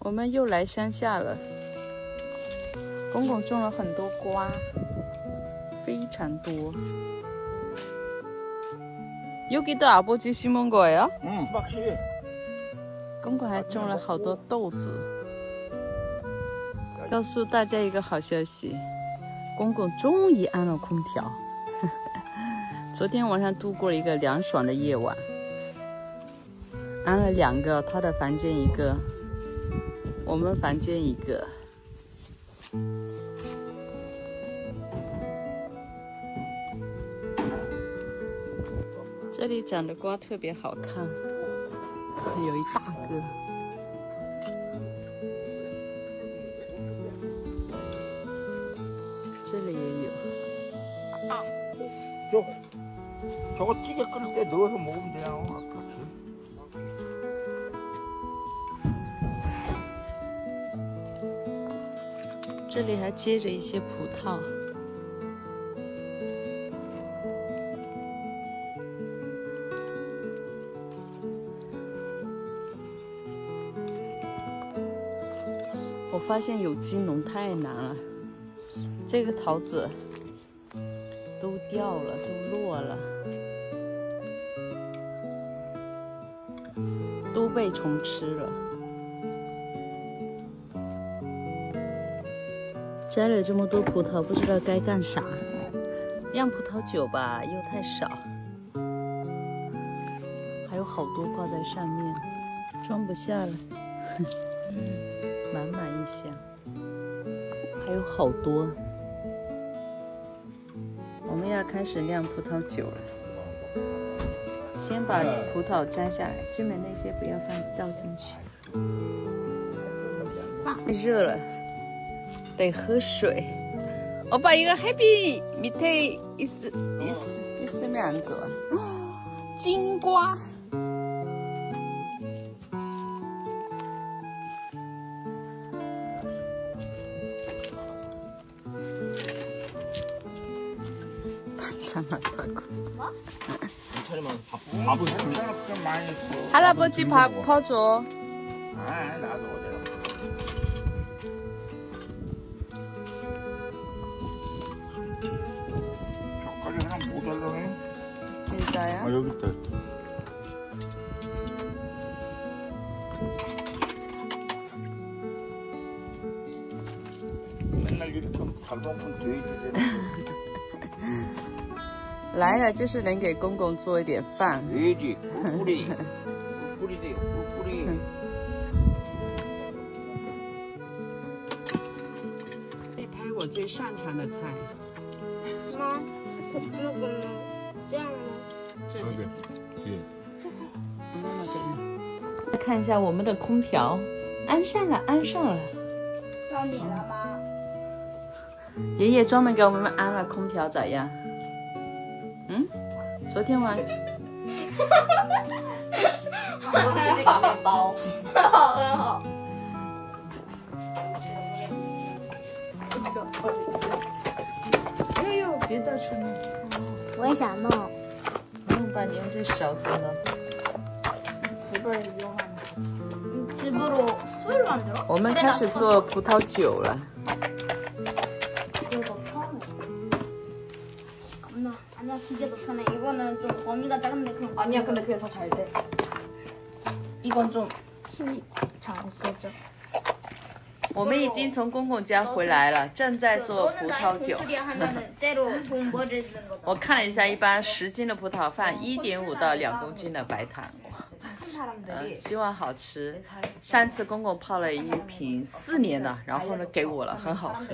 我们又来乡下了。公公种了很多瓜，非常多。여기도 아버지 심은 거예요? 응, 확실히. 公公还种了好多豆子。告诉大家一个好消息，公公终于安了空调。昨天晚上度过了一个凉爽的夜晚，安了2个，他的房间1个，我们房间1个。这里长的瓜特别好看，有一大个。这里也有。 저거 찌개 끓일 때 넣어서 먹으면 돼요. 아깝지.这里还接着一些葡萄。我发现有机农太难了，这个桃子都掉了，都落了，都被虫吃了。摘了这么多葡萄，不知道该干啥。酿葡萄酒吧又太少，还有好多挂在上面，装不下了，满满一箱，还有好多。我们要开始酿葡萄酒了。先把葡萄摘下来，最美那些不要倒进去。太热了，得喝水。오빠 이거 햇빛 밑에 있으면 안 좋아. 찐과. 반찬 많다고. 차리면 밥은 좀 많이 했어. 할아버지 밥 퍼줘. 아, 나도 어제랑. 젓갈이 하나 모자라네. 진짜요? 아, 여기 있다. 맨날 이렇게 발봉품 돼야지 되는 来了就是能给公公做一点饭。 돼야지. 꿀뿌리. 꿀뿌리세요. 꿀뿌리. 这拍我最擅长的菜。妈，那个呢？这样呢？这里， 뒤에. 妈妈这里。看一下我们的空调，安上了，安上了。到你了吗？爷爷专门给我们安了空调，咋样？嗯，昨天晚。我吃这个面包，很好。哎呦，别倒出来！我也想弄。弄吧，你用这勺子呢。 집을 이용하는 거지. 집으로 술을 만들어? 我们开始做葡萄酒了。 이거 더 편해. 겁나. 아니야, 그게 더 편해. 이거는 좀 범위가 작은데 그냥. 아니야, 근데 그게 더 잘 돼. 이건 좀 힘이 잘 안 써져. 我们已经从公公家回来了，正在做葡萄酒。我看了一下，一般10斤的葡萄放1.5到2公斤的白糖。希望好吃。上次公公泡了一瓶4年的，然后呢给我了，很好喝。